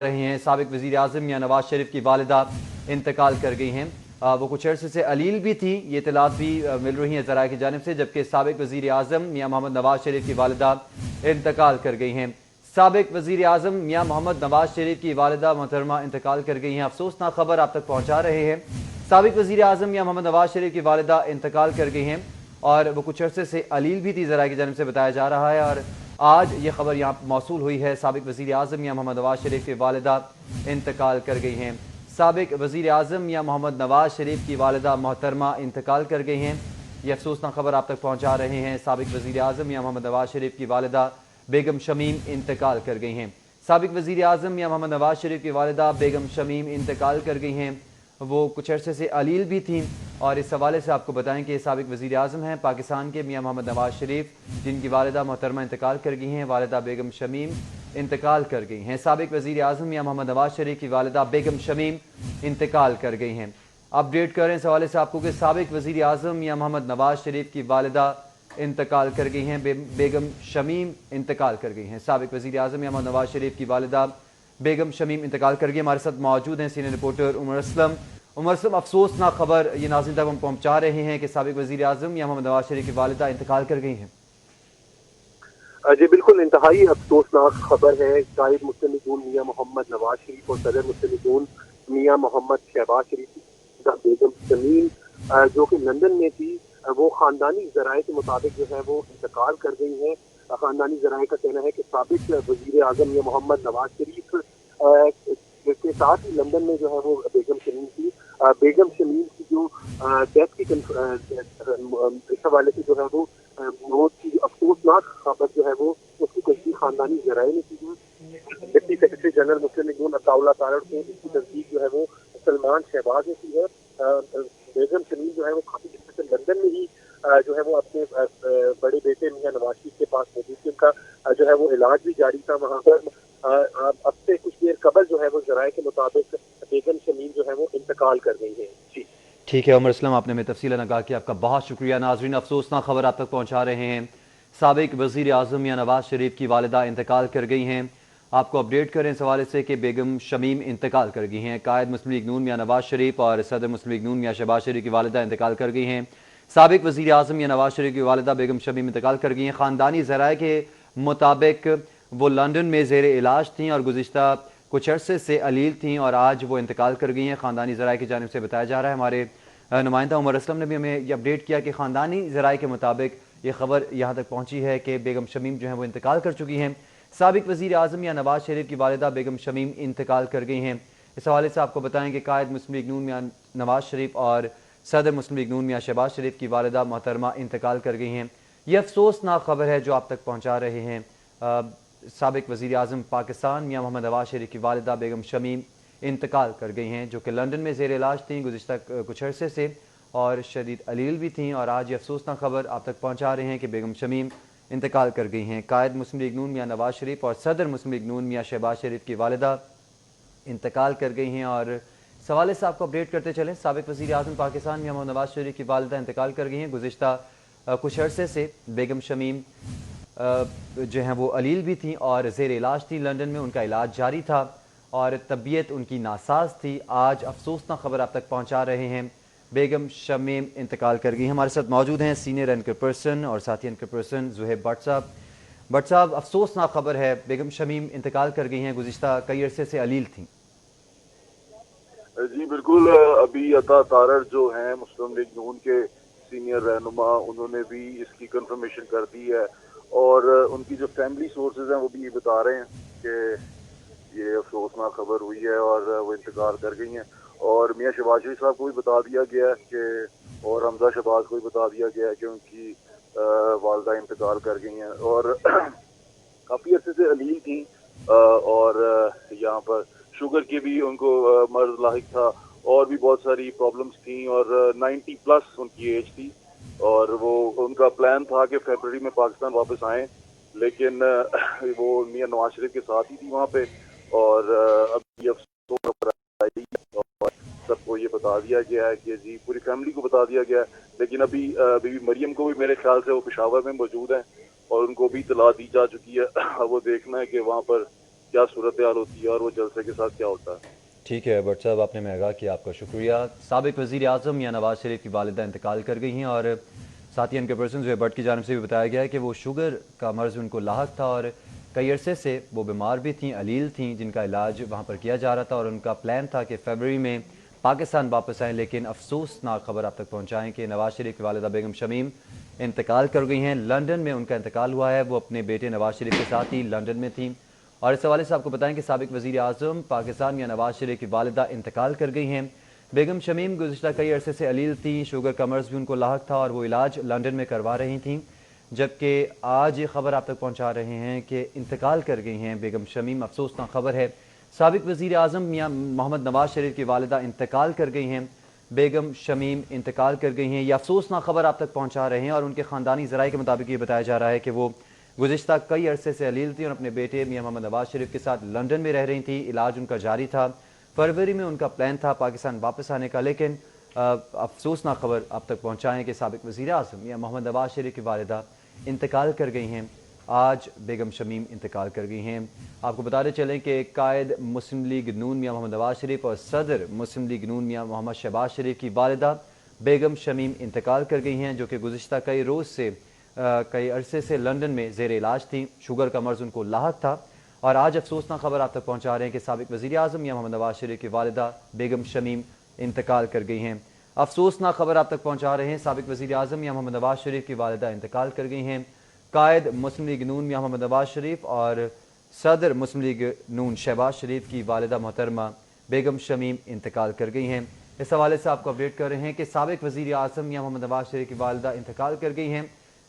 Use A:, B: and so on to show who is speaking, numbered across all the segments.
A: रहे हैं। साबिक वज़ीर आज़म मियां नवाज शरीफ की वालिदा इंतकाल कर गई हैं। वो कुछ अर्से से अलील भी थी, ये इतलात भी मिल रही हैं ज़राए की जानिब से, जबकि साबिक वज़ीर आज़म मियां मोहम्मद नवाज शरीफ की वालिदा इंतकाल कर गई हैं। साबिक वज़ीर आज़म मियां मोहम्मद नवाज शरीफ की वालिदा मोहतरमा इंतकाल कर गई हैं। अफसोसनाक खबर आप तक पहुँचा रहे हैं। साबिक वज़ीर आज़म मियां मोहम्मद नवाज शरीफ की वालिदा इंतकाल कर गई हैं और वो कुछ अर्से से अलील भी थी, ज़राए की जानिब से बताया जा रहा है। और आज ये खबर यहाँ मौसूल हुई है, साबिक वज़ीर आज़म मियां मोहम्मद नवाज शरीफ की वालिदा इंतकाल कर गई हैं। साबिक वज़ीर आज़म मियां मोहम्मद नवाज शरीफ की वालिदा मोहतरमा इंतकाल कर गई हैं। ये अफसोसनाक खबर आप तक पहुँचा रहे हैं। साबिक वज़ीर आज़म मियां मोहम्मद नवाज शरीफ की वालिदा बेगम शमीम इंतकाल कर गई हैं। साबिक वज़ीर आज़म मियां मोहम्मद नवाज शरीफ की वालिदा बेगम शमीम इंतकाल कर गई हैं। वो कुछ अरसे से अलील भी थीं और इस हवाले से आपको बताएं कि साबिक वज़ीर आज़म हैं पाकिस्तान के मियां मोहम्मद नवाज शरीफ, जिनकी वालिदा मोहतरमा इंतकाल कर गई हैं। वालिदा बेगम शमीम इंतकाल कर गई हैं। साबिक वज़ीर आज़म मियां मोहम्मद नवाज शरीफ की वालिदा बेगम शमीम इंतकाल कर गई हैं। अपडेट करें इस हवाले से आपको कि साबिक वज़ीर आज़म मियां मोहम्मद नवाज शरीफ की वालिदा इंतकाल कर गई हैं, बेगम शमीम इंतकाल कर गई हैं। साबिक वज़ीर आज़म मियां मोहम्मद नवाज शरीफ की वालिदा बेगम शमीम इंतकाल कर गई। हमारे साथ मौजूद हैं सीनियर रिपोर्टर उमर असलम। उमर असलम, अफसोसनाक खबर ये नाज़रीन तक हम पहुँचा रहे हैं कि साबिक वज़ीर आज़म मियां मोहम्मद नवाज शरीफ की वालिदा इंतकाल कर गई हैं।
B: जी बिल्कुल, इंतहाई अफसोसनाक खबर है। कायद मुस्लिम लीग मियां मोहम्मद नवाज शरीफ और सदर मुस्लिम लीग मियां मोहम्मद शहबाज शरीफ की बेगम शमीम जो कि लंदन में थी, वो खानदानी ज़राए के मुताबिक जो है वो इंतकाल कर गई हैं। खानदानी ज़राए का कहना है कि साबिक वज़ीर आज़म मियां मोहम्मद नवाज शरीफ के साथ ही लंदन में जो है वो बेगम शमीम थी। बेगम शमीम की जो डेथ की इस हवाले से जो है वो मौत की अफसोसनाक खबर जो है वो उसकी तस्दीक खानदानी जराए ने की है। डिप्टी सेक्रेटरी जनरल मुस्लिम लीग अताउल्लाह तारड़ को इसकी तस्दीक जो है वो सलमान शहबाज ने की है। बेगम शमीम जो है वो काफी दिन से लंदन में ही जो है वो अपने बड़े बेटे मियां नवाज शरीफ के पास मौजूद थी। उनका जो है वो इलाज भी जारी था वहाँ पर। अब से कुछ देर कबल जो है वो जराए के मुताबिक बेगम शमीम जो है वो इंतकाल कर गई है। जी
A: ठीक है उमर असलम, आपने हमें तफसील नगाह की, आपका बहुत शुक्रिया। नाज़रीन, अफसोसनाक खबर आप तक पहुँचा रहे हैं। साबिक वज़ीर आज़म मियां नवाज शरीफ की वालिदा इंतकाल कर गई हैं। आपको अपडेट करें इस हवाले से कि बेगम शमीम इंतकाल कर गई हैं। कायद मुस्लिम लीग नून मियां नवाज शरीफ और सदर मुस्लिम लीग नून मियां शहबाज शरीफ की वालिदा इंतकाल कर गई हैं। साबिक वज़ीर आज़म मियां नवाज शरीफ की वालिदा बेगम शमीम इंतकाल कर गई हैं। ख़ानदानी ज़राए के मुताबिक वो लंदन में ज़ेर इलाज थीं और गुज़िश्ता कुछ अरसे से अलील थीं और आज वो इंतकाल कर गई हैं। ख़ानदानी ज़राए की जानिब से बताया जा रहा है। हमारे नुमाइंदा उमर असलम ने भी हमें ये अपडेट किया कि ख़ानदानी ज़राए के मुताबिक ये खबर यहाँ तक पहुँची है कि बेगम शमीम जो है वो इंतकाल कर चुकी हैं। साबिक वज़ीर आज़म या नवाज शरीफ की वालिदा बेगम शमीम इंतकाल कर गई हैं। इस हवाले से आपको बताएं कि कायद मुस्लिम लीग नून मियां नवाज शरीफ और सदर मुस्लिम लीग नून मियां शहबाज शरीफ की वालिदा मोहतरमा इंतकाल कर गई हैं। ये अफसोसनाक खबर है जो आप तक पहुँचा रहे हैं। साबिक वज़ीर आज़म पाकिस्तान मियां मोहम्मद नवाज शरीफ की वालिदा बेगम शमीम इंतकाल कर गई हैं, जो कि लंदन में ज़ेर इलाज थीं गुज़िश्ता कुछ अरसे से और शदीद अलील भी थीं। और आज ये अफसोसनाक खबर आप तक पहुँचा रहे हैं कि बेगम शमीम इंतकाल कर गई हैं। कायद मुस्लिम लीग नून मियां नवाज शरीफ और सदर मुस्लिम लीग नून मियां शहबाज शरीफ की वालिदा इंतकाल कर गई हैं। और इस हवाले से आपको अपडेट करते चलें, साबिक वज़ीर आज़म पाकिस्तान मियां मोहम्मद नवाज शरीफ की वालिदा इंतकाल कर गई हैं। गुज़िश्ता कुछ अरसे से बेगम शमीम जो हैं वो अलील भी थीं और ज़ेर इलाज थी लंदन में, उनका इलाज जारी था और तबीयत उनकी नासाज थी। आज अफसोसनाक खबर आप तक पहुँचा रहे हैं, बेगम शमीम इंतकाल कर गई। हमारे साथ मौजूद हैं सीनियर एंकर पर्सन और साथी एंकर पर्सन ज़ुहैब भट्ट साहब। भट्ट साहब, अफसोसनाक खबर है, बेगम शमीम इंतकाल कर गई हैं, गुज़िश्ता कई अरसे से अलील थीं।
C: जी बिल्कुल, अभी अता तारड़ जो हैं मुस्लिम लीग नून के सीनियर रहनुमा, उन्होंने भी इसकी कंफर्मेशन कर दी है और उनकी जो फैमिली सोर्सेज हैं वो भी ये बता रहे हैं कि ये अफसोसनाक खबर हुई है और वो इंतकाल कर गई हैं। और मियां शहबाज शरीफ साहब को भी बता दिया गया है कि और हमजा शहबाज को भी बता दिया गया है कि उनकी वालदा इंतकाल कर गई हैं और काफ़ी अर्से से अलील थी और यहाँ पर शुगर की भी उनको मर्ज लाहिक था और भी बहुत सारी प्रॉब्लम्स थी और 90 प्लस उनकी एज थी और वो उनका प्लान था कि फरवरी में पाकिस्तान वापस आएँ, लेकिन वो मियां नवाज शरीफ के साथ ही थी वहाँ पे और अब ये अफसोस आई और सबको ये बता दिया गया है कि जी पूरी फैमिली को बता दिया गया है। लेकिन अभी बीबी मरियम को भी मेरे ख्याल से वो पेशावर में मौजूद हैं और उनको भी इतला दी जा चुकी है। वो देखना है कि वहाँ पर क्या सूरत हाल होती है और वो जलसे के साथ क्या होता है।
A: ठीक है भट्ट साहब, आपने में आगाह किया, आपका शुक्रिया। साबिक वज़ीर आज़म या नवाज शरीफ की वालिदा इंतकाल कर गई हैं और साथ ही इनके पर्सन जो है भट्ट की जानिब से भी बताया गया है कि वो शुगर का मर्ज़ उनको लाहक था और कई अरसे से वो बीमार भी थीं, अलील थीं, जिनका इलाज वहाँ पर किया जा रहा था और उनका प्लान था कि फरवरी में पाकिस्तान वापस आएँ। लेकिन अफसोसनाक खबर आप तक पहुँचाएँ कि नवाज शरीफ की वालिदा बेगम शमीम इंतकाल कर गई हैं। लंदन में उनका इंतकाल हुआ है। वो अपने बेटे नवाज शरीफ के साथ ही लंदन में थीं। और इस हवाले से आपको बताएं कि साबिक वज़ीर आज़म पाकिस्तान या नवाज शरीफ की वालिदा इंतकाल कर गई हैं। बेगम शमीम गुज़िश्ता कई अरसे से अलील थी, शुगर का मर्ज़ भी उनको लाहक था और वो इलाज लंदन में करवा रही थीं। जबकि आज ये खबर आप तक पहुँचा रहे हैं कि इंतकाल कर गई हैं बेगम शमीम। अफसोसनाक खबर है। साबिक वज़ीर आज़म मियाँ मोहम्मद नवाज शरीफ की वालिदा इंतकाल कर गई हैं। बेगम शमीम इंतकाल कर गई हैं। यह अफसोसनाक खबर आप तक पहुँचा रहे हैं और उनके ख़ानदानी ज़राए के मुताबिक ये बताया जा रहा है कि वो गुज़िश्ता कई अरसे से अलील थी और अपने बेटे मियाँ मोहम्मद नवाज शरीफ के साथ लंदन में रह रही थी। इलाज उनका जारी था। फरवरी में उनका प्लान था पाकिस्तान वापस आने का, लेकिन अफसोसनाक खबर आप तक पहुँचाएँ कि साबिक वज़ीर आज़म मियाँ मोहम्मद नवाज शरीफ की वालिदा इंतकाल कर गई हैं। आज बेगम शमीम इंतकाल कर गई हैं। आपको बताते चलें कि कायद मुस्लिम लीग नून मियाँ मोहम्मद नवाज शरीफ और सदर मुस्लिम लीग नून मियाँ मोहम्मद शहबाज शरीफ की वालिदा बेगम शमीम इंतकाल कर गई हैं, जो कि गुज़िश्ता कई अरसे से लंदन में ज़ेर इलाज थी। शुगर का मर्ज़ उनको लाहक था और आज अफसोसनाक खबर आप तक पहुँचा रहे हैं कि साबिक वज़ीर आज़म या मोहम्मद नवाज शरीफ की वालिदा बेगम शमीम इंतकाल कर गई हैं। अफसोसनाक खबर आप तक पहुँचा रहे हैं। साबिक वज़ीर आज़म या मोहम्मद नवाज शरीफ की वालिदा इंतकाल कर गई हैं। कायद मुस्लिम लीग नून या मोहम्मद नवाज शरीफ और सदर मुस्लिम लीग नून शहबाज शरीफ की वालिदा मोहतरमा बेगम शमीम इंतकाल कर गई हैं। इस हवाले से आपको अपडेट कर रहे हैं कि साबिक वज़ीर आज़म या मोहम्मद नवाज शरीफ की वालिदा इंतकाल कर गई हैं।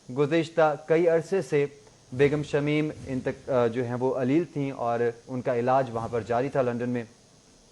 A: गुज़िश्ता कई अरसे से बेगम शमीम जो हैं वो अलील थीं और उनका इलाज वहाँ पर जारी था लंदन में।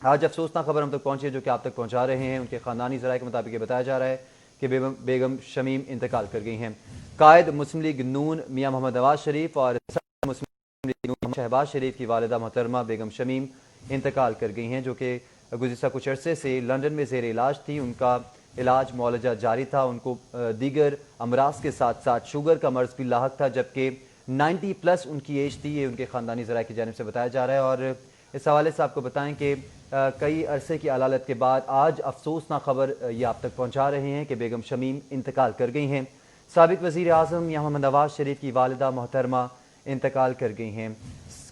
A: आज अफसोसनाक खबर हम तक पहुँची है, जो कि आप तक पहुँचा रहे हैं। उनके ख़ानदानी ज़राए के मुताबिक ये बताया जा रहा है कि बेगम शमीम इंतकाल कर गई हैं। कायद मुस्लिम लीग नून मियाँ मोहम्मद नवाज शरीफ और मुस्लिम लीग नून शहबाज शरीफ की वालिदा मोहतरमा बेगम शमीम इंतकाल कर गई हैं, जो कि गुज़िश्ता कुछ अरसे से लंदन में ज़ेर इलाज थी। उनका इलाज मुआलजा जारी था। उनको दीगर अमराज के साथ साथ शुगर का मर्ज़ भी लाहक था, जबकि 90+ उनकी एज थी। ये उनके ख़ानदानी ज़राए की जानिब से बताया जा रहा है। और इस हवाले से आपको बताएं कि कई अरसे की अलालत के बाद आज अफसोसनाक खबर ये आप तक पहुँचा रहे हैं कि बेगम शमीम इंतकाल कर गई हैं। साबिक वज़ीर आज़म या मोहम्मद नवाज शरीफ की वालिदा मोहतरमा इंतकाल कर गई हैं।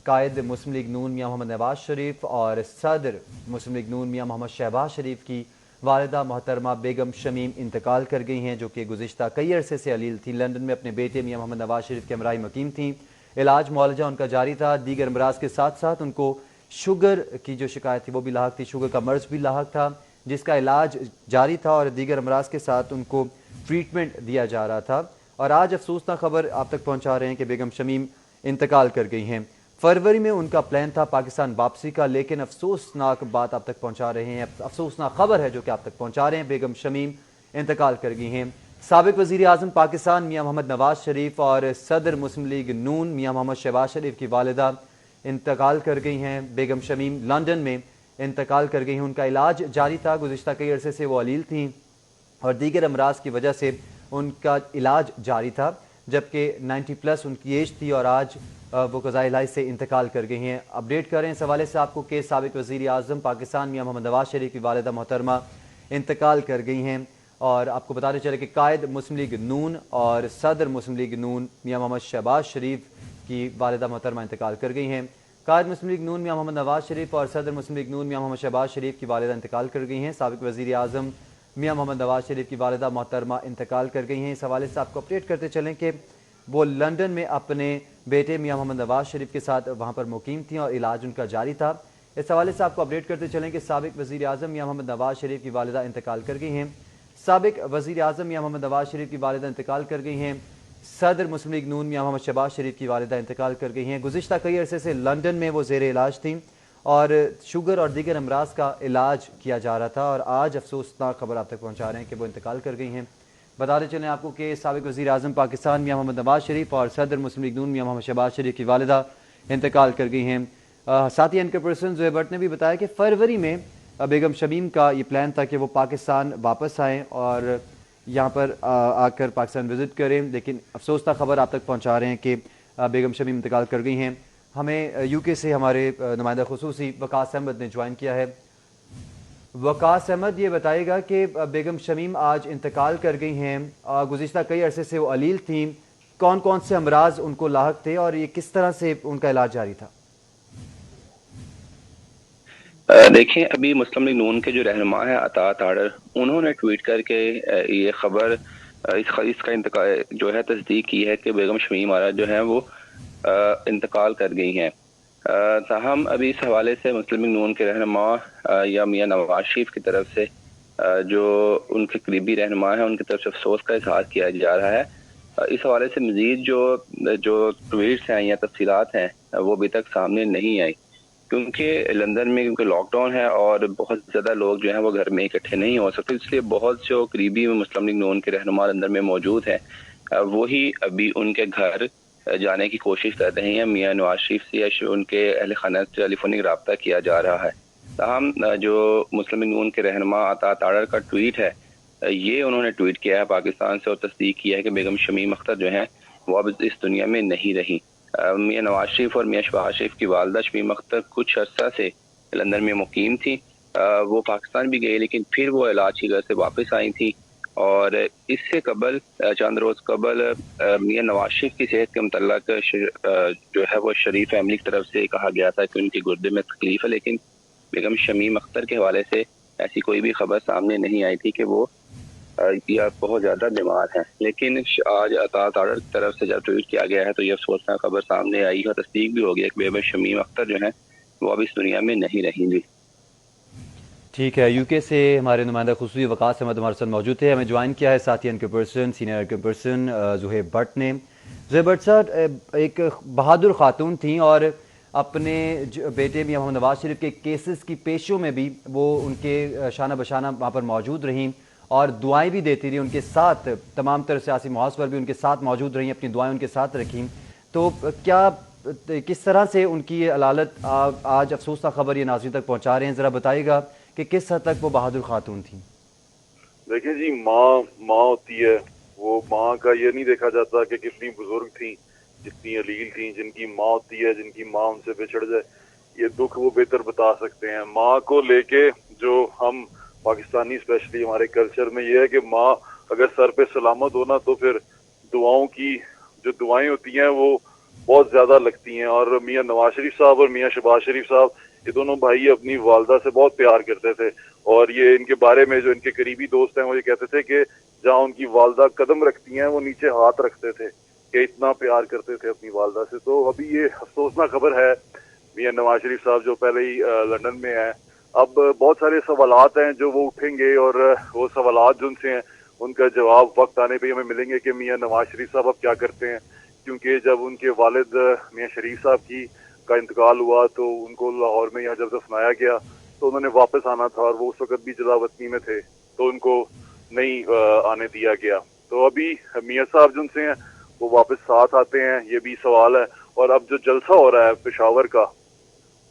A: कायद मुस्लिम लीग नून मियाँ मोहम्मद नवाज शरीफ और सदर मुस्लिम लीग नून मियाँ मोहम्मद शहबाज शरीफ की वालिदा मोहतरमा बेगम शमीम इंतकाल कर गई हैं, जो कि गुज़िश्ता कई अरसे से अलील थी। लंदन में अपने बेटे मियाँ मोहम्मद नवाज शरीफ के हमराही मुकीम थी। इलाज मुआलजा उनका जारी था। दीगर अमराज के साथ साथ उनको शुगर की जो शिकायत थी वो भी लाहक थी। शुगर का मर्ज़ भी लाहक था, जिसका इलाज जारी था और दीगर अमराज के साथ उनको ट्रीटमेंट दिया जा रहा था। और आज अफसोसनाक खबर आप तक पहुँचा रहे हैं कि बेगम शमीम इंतकाल कर गई हैं। फरवरी में उनका प्लान था पाकिस्तान वापसी का, लेकिन अफसोसनाक बात आप तक पहुंचा रहे हैं, अफसोसनाक खबर है जो कि आप तक पहुंचा रहे हैं, बेगम शमीम इंतकाल कर गई हैं। साबिक वज़ीर आज़म पाकिस्तान मियाँ मोहम्मद नवाज शरीफ और सदर मुस्लिम लीग नून मियाँ मोहम्मद शहबाज शरीफ की वालिदा इंतकाल कर गई हैं। बेगम शमीम लंदन में इंतकाल कर गई हैं। उनका इलाज जारी था। गुज़िश्ता कई अरसे से वो अलील थीं और दीगर अमराज की वजह से उनका इलाज जारी था, जबकि 90+ उनकी एज थी और आज वो क़ज़ा इलाज से इंतकाल कर गई हैं। अपडेट करें इस हवाले से आपको कि साबिक वज़ीर आज़म पाकिस्तान मियाँ मोहम्मद नवाज शरीफ की वालिदा मोहतरमा इंतकाल कर गई हैं। और आपको बताते चले कि कायद मुस्लिम लीग नून और सदर मुस्लिम लीग नून मियाँ मोहम्मद शहबाज शरीफ की वालिदा मोहतरमा इंतकाल कर गई हैं। कायद मुस्लिम लीग नून मियाँ मोहम्मद नवाज शरीफ और सदर मुस्लिम लीग नून मियाँ मोहम्मद शहबाज शरीफ की वालिदा इंतकाल कर गई हैं। साबिक वज़ीर आज़म मियाँ मोहम्मद नवाज शरीफ की वालिदा मोहतरमा इंतकाल कर गई हैं। इस हवाले से आपको अपडेट करते चलें कि वो लंदन में अपने बेटे मियाँ मोहम्मद नवाज शरीफ के साथ वहाँ पर मुकीम थी और इलाज उनका जारी था। इस हवाले से आपको अपडेट करते चलें कि साबिक वज़ीर आज़म मियाँ मोहम्मद नवाज शरीफ की वालिदा इंतकाल कर गई हैं। साबिक वज़ीर आज़म मियाँ मोहम्मद नवाज शरीफ की वालिदा इंतकाल कर गई हैं। सदर मुस्लिम लीग नून मियाँ मोहम्मद शहबाज शरीफ की वालिदा इंतकाल कर गई हैं। गुज़िश्ता कई अरसे से लंदन में वो ज़ेर इलाज थी और शुगर और दीगर अमराज का इलाज किया जा रहा था और आज अफसोसनाक खबर आप तक पहुँचा रहे हैं कि वो इंतकाल कर गई हैं। बताते चलें आपको कि साबिक वज़ीर आज़म पाकिस्तान मियाँ मोहम्मद नवाज शरीफ और सदर मुस्लिम लीग नून मियाँ मोहम्मद शहबाज शरीफ की वालिदा इंतकाल कर गई हैं। साथ ही इनके पर्सन ज़ोहैब भट्ट ने भी बताया कि फरवरी में बेगम शमीम का ये प्लान था कि वो पाकिस्तान वापस आएँ और यहाँ पर आकर पाकिस्तान विज़िट करें, लेकिन अफसोसनाक खबर आप तक पहुँचा रहे हैं कि बेगम शमीम इंतकाल कर गई हैं। ہمیں یو کے سے ہمارے نمائندہ خصوصی وقاص احمد نے جوائن کیا ہے۔ وقاص احمد، یہ بتائے گا کہ بیگم شمیم آج انتقال کر گئی ہیں، گزشتہ کئی عرصے سے وہ علیل تھیں، کون کون سے امراض ان کو لاحق تھے اور یہ کس طرح سے ان کا علاج جاری تھا؟
D: دیکھیں، ابھی مسلم لیگ نون کے جو رہنما ہیں عطا تاڑر، انہوں نے ٹویٹ کر کے یہ خبر اس کا انتقال جو ہے تصدیق کی ہے کہ بیگم شمیم آرا جو ہیں وہ انتقال کر گئی ہیں۔ تاہم ابھی اس حوالے سے مسلم لیگ نون کے رہنما یا میاں نواز شریف کی طرف سے جو ان کے قریبی رہنما ہیں، ان کی طرف سے افسوس کا اظہار کیا جا رہا ہے۔ اس حوالے سے مزید جو ٹویٹس ہیں یا تفصیلات ہیں وہ ابھی تک سامنے نہیں آئی، کیونکہ لندن میں لاک ڈاؤن ہے اور بہت زیادہ لوگ جو ہیں وہ گھر میں اکٹھے نہیں ہو سکتے، اس لیے بہت سے قریبی مسلم لیگ نون کے رہنما لندن میں موجود ہیں، وہی ابھی ان کے گھر جانے کی کوشش کر رہے ہیں۔ میاں نواز شریف سے یا ان کے اہل خانہ سے ٹیلی فونک رابطہ کیا جا رہا ہے۔ تاہم جو مسلم لیگ نون کے رہنما عطا تاڑر کا ٹویٹ ہے، یہ انہوں نے ٹویٹ کیا ہے پاکستان سے اور تصدیق کیا ہے کہ بیگم شمیم اختر جو ہیں وہ اب اس دنیا میں نہیں رہی۔ میاں نواز شریف اور میاں شہباز شریف کی والدہ شمیم اختر کچھ عرصہ سے لندن میں مقیم تھی، وہ پاکستان بھی گئی لیکن پھر وہ علاج کی غرض سے واپس آئی تھی، اور اس سے قبل چند روز قبل میاں نواز شریف کی صحت کے متعلق جو ہے وہ شریف فیملی کی طرف سے کہا گیا تھا کہ ان کی گردے میں تکلیف ہے، لیکن بیگم شمیم اختر کے حوالے سے ایسی کوئی بھی خبر سامنے نہیں آئی تھی کہ وہ یا بہت زیادہ بیمار ہیں۔ لیکن آج عطا تاڑر کی طرف سے جب ٹویٹ کیا گیا ہے تو یہ افسوسناک خبر سامنے آئی ہے اور تصدیق بھی ہو گیا کہ بیگم شمیم اختر جو ہیں وہ اب اس دنیا میں نہیں رہیں گی۔
A: ٹھیک ہے، یو کے سے ہمارے نمائندہ خصوصی وقاص احمد ہمارے ساتھ موجود تھے، ہمیں جوائن کیا ہے ساتھی ان کے پرسن سینئر کے پرسن زہیب بٹ نے۔ زہیب بٹ صاحب ایک بہادر خاتون تھیں اور اپنے بیٹے میاں محمد نواز شریف کے کیسز کی پیشوں میں بھی وہ ان کے شانہ بشانہ وہاں پر موجود رہیں اور دعائیں بھی دیتی رہیں، ان کے ساتھ تمام تر سیاسی محاذ پر بھی ان کے ساتھ موجود رہیں، اپنی دعائیں ان کے ساتھ رکھیں۔ تو کیا کس طرح سے ان کی یہ علالت آج افسوسناک خبر یہ ناظرین تک پہنچا رہے ہیں، ذرا بتائیے گا کہ کس حد تک وہ بہادر خاتون تھیں؟
C: دیکھیں جی، ماں ہوتی ہے، وہ ماں کا یہ نہیں دیکھا جاتا کہ کتنی بزرگ تھیں، جتنی علیل تھیں۔ جن کی ماں ہوتی ہے، جن کی ماں ان سے بچھڑ جائے، یہ دکھ وہ بہتر بتا سکتے ہیں۔ ماں کو لے کے جو ہم پاکستانی اسپیشلی ہمارے کلچر میں یہ ہے کہ ماں اگر سر پہ سلامت ہونا تو پھر دعاؤں کی جو دعائیں ہوتی ہیں وہ بہت زیادہ لگتی ہیں۔ اور میاں نواز شریف صاحب اور میاں شہباز شریف صاحب، یہ دونوں بھائی اپنی والدہ سے بہت پیار کرتے تھے، اور یہ ان کے بارے میں جو ان کے قریبی دوست ہیں وہ یہ کہتے تھے کہ جہاں ان کی والدہ قدم رکھتی ہیں وہ نیچے ہاتھ رکھتے تھے، کہ اتنا پیار کرتے تھے اپنی والدہ سے۔ تو ابھی یہ افسوسناک خبر ہے، میاں نواز شریف صاحب جو پہلے ہی لندن میں ہیں، اب بہت سارے سوالات ہیں جو وہ اٹھیں گے، اور وہ سوالات جو ان سے ہیں ان کا جواب وقت آنے پہ ہمیں ملیں گے کہ میاں نواز شریف صاحب اب کیا کرتے ہیں۔ کیونکہ جب ان کے والد میاں شریف صاحب کا انتقال ہوا تو ان کو لاہور میں یہاں جب دفنایا گیا تو انہوں نے واپس آنا تھا، اور وہ اس وقت بھی جلا وطنی میں تھے تو ان کو نہیں آنے دیا گیا۔ تو ابھی میاں صاحب جن سے ہیں وہ واپس ساتھ آتے ہیں، یہ بھی سوال ہے۔ اور اب جو جلسہ ہو رہا ہے پشاور کا،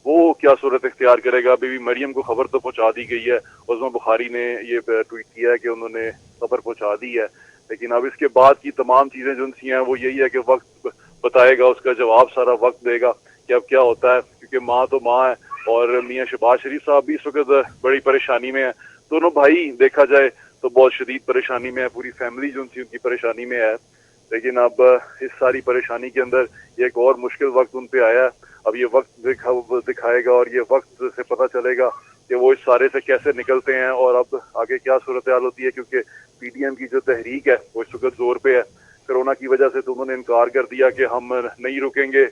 C: وہ کیا صورت اختیار کرے گا؟ بی بی مریم کو خبر تو پہنچا دی گئی ہے، عظمی بخاری نے یہ ٹویٹ کیا ہے کہ انہوں نے خبر پہنچا دی ہے، لیکن اب اس کے بعد کی تمام چیزیں جو سی ہیں وہ یہی ہے کہ وقت بتائے گا، اس کا جواب سارا وقت دے گا کہ اب کیا ہوتا ہے۔ کیونکہ ماں تو ماں ہے، اور میاں شہباز شریف صاحب بھی اس وقت بڑی پریشانی میں ہیں۔ دونوں بھائی دیکھا جائے تو بہت شدید پریشانی میں ہے، پوری فیملی جو ان کی پریشانی میں ہے، لیکن اب اس ساری پریشانی کے اندر ایک اور مشکل وقت ان پہ آیا ہے۔ اب یہ وقت دکھائے گا، اور یہ وقت سے پتہ چلے گا کہ وہ اس سارے سے کیسے نکلتے ہیں اور اب آگے کیا صورتحال ہوتی ہے۔ کیونکہ پی ڈی ایم کی جو تحریک ہے وہ اس وقت زور پہ ہے، کرونا کی وجہ سے تو انہوں نے انکار کر دیا کہ ہم نہیں رکیں گے،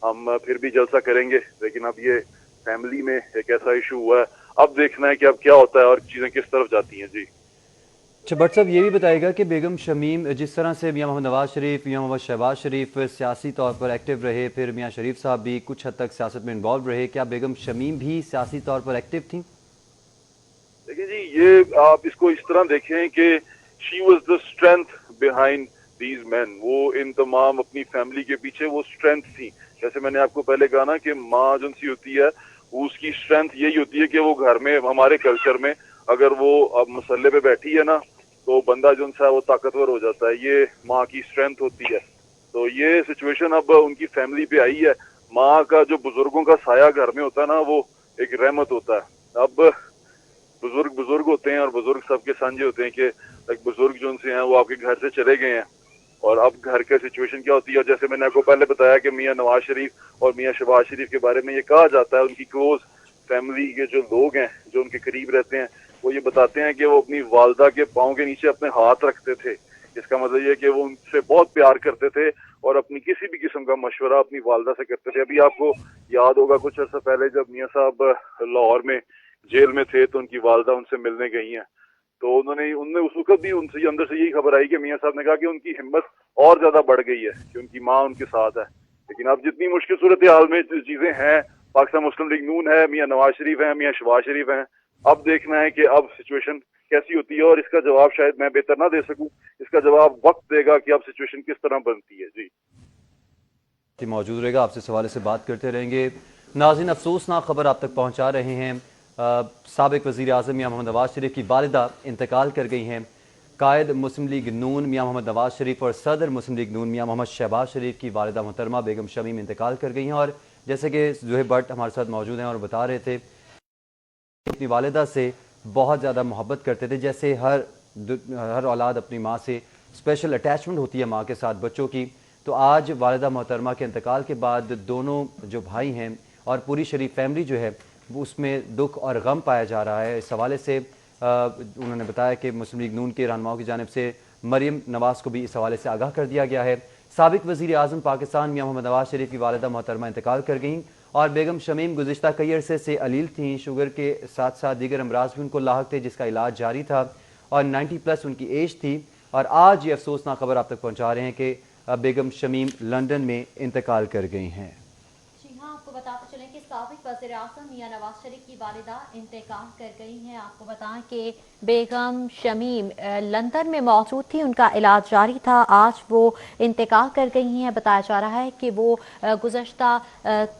C: ہم پھر بھی جلسہ کریں گے، لیکن اب یہ فیملی میں ایک ایسا ایشو ہوا ہے، اب دیکھنا ہے کہ اب کیا ہوتا ہے اور چیزیں کس طرف جاتی ہیں۔ جی
A: اچھا بٹ صاحب، یہ بھی بتائے گا کہ بیگم شمیم جس طرح سے میاں محمد نواز شریف، میاں محمد شہباز شریف سیاسی طور پر ایکٹیو رہے، پھر میاں شریف صاحب بھی کچھ حد تک سیاست میں انوالو رہے، کیا بیگم شمیم بھی سیاسی طور پر ایکٹیو تھیں؟
C: دیکھیں جی، یہ آپ اس کو اس طرح دیکھیں کہ she was the strength behind these men, وہ ان تمام اپنی فیملی کے پیچھے وہ اسٹرینتھ تھی۔ جیسے میں نے آپ کو پہلے کہا نا کہ ماں جو سی ہوتی ہے اس کی اسٹرینتھ یہی ہوتی ہے کہ وہ گھر میں ہمارے کلچر میں اگر وہ اب مسلے پہ بیٹھی ہے نا تو بندہ جو ہے وہ طاقتور ہو جاتا ہے، یہ ماں کی اسٹرینتھ ہوتی ہے۔ تو یہ سچویشن اب ان کی فیملی پہ آئی ہے، माँ का जो बुजुर्गों का साया घर में होता है ना, वो एक रहमत होता है। अब बुजुर्ग होते हैं और बुजुर्ग सबके साझे होते हैं कि एक बुजुर्ग जो उनसे हैं वो आपके घर से चले गए हैं और अब घर का सिचुएशन क्या होती है। और जैसे मैंने आपको पहले बताया कि मियाँ नवाज शरीफ और मियाँ शहबाज शरीफ के बारे में ये कहा जाता है, उनकी क्लोज फैमिली के जो लोग हैं जो उनके करीब रहते हैं, वो ये बताते हैं कि वो अपनी वालदा के पाँव के नीचे अपने हाथ रखते थे। इसका मतलब ये कि वो उनसे बहुत प्यार करते थे और अपनी किसी भी किस्म का मशवरा अपनी वालदा से करते थे। अभी आपको याद होगा कुछ अर्सा पहले जब मियाँ साहब लाहौर में जेल में थे तो उनकी वालदा उनसे मिलने गई हैं, तो उन्होंने उस वक्त भी उनसे अंदर से यही खबर आई कि मियाँ साहब ने कहा कि उनकी हिम्मत और ज्यादा बढ़ गई है कि उनकी माँ उनके साथ है। लेकिन अब जितनी मुश्किल सूरत हाल में चीजें हैं, पाकिस्तान मुस्लिम लीग नून है, मियाँ नवाज शरीफ है, मियाँ शहबाज शरीफ हैं, अब देखना है कि अब सिचुएशन कैसी होती है और इसका जवाब शायद मैं बेहतर ना दे सकूं, इसका जवाब वक्त देगा कि अब सिचुएशन किस तरह बनती है। जी
A: मौजूद रहेगा, आपसे इस हवाले से बात करते रहेंगे। नाज़रीन, अफसोसनाक खबर आप तक पहुँचा रहे हैं। साबिक वज़ीर आज़म मियाँ मोहम्मद नवाज शरीफ की वालिदा इंतकाल कर गई हैं। कायद मुस्लिम लीग नून मियाँ मोहम्मद नवाज शरीफ और सदर मुस्लिम लीग नून मियाँ मोहम्मद शहबाज शरीफ की वालिदा मोहतरमा बेगम शमीम इंतकाल कर गई हैं। और जैसे कि ज़ुहैब भट्ट हमारे साथ मौजूद हैं और बता रहे थे, अपनी वालिदा से बहुत ज़्यादा मोहब्बत करते थे, जैसे हर औलाद अपनी माँ से स्पेशल अटैचमेंट होती है माँ के साथ बच्चों की। तो आज वालिदा मोहतरमा के इंतकाल के बाद दोनों जो भाई हैं और पूरी शरीफ फैमिली जो है उसमें दुख और गम पाया जा रहा है। इस हवाले से उन्होंने बताया कि मुस्लिम लीग नून के रहनुमाओं की जानिब से मरियम नवाज़ को भी इस हवाले से आगाह कर दिया गया है। साबिक वज़ीर आज़म पाकिस्तान मियाँ मोहम्मद नवाज शरीफ की वालिदा मोहतरमा इंतकाल कर गईं और बेगम शमीम गुज़िश्ता कई अरसे से अलील थीं। शुगर के साथ साथ दीगर अमराज भी उनको लाहक थे, जिसका इलाज जारी था और 90+ उनकी एज थी। और आज ये अफसोसनाक खबर आप तक पहुँचा रहे हैं कि बेगम शमीम लंदन में इंतकाल कर गई हैं।
E: जी हाँ, आपको बताते चलें कि साबिक वज़ीर आज़म मियाँ नवाज शरीफ की वालिदा इंतकाल कर गई हैं। आपको बताएं कि बेगम शमीम लंदन में मौजूद थी, उनका इलाज जारी था, आज वो इंतकाल कर गई हैं। बताया जा रहा है कि वो गुज़श्ता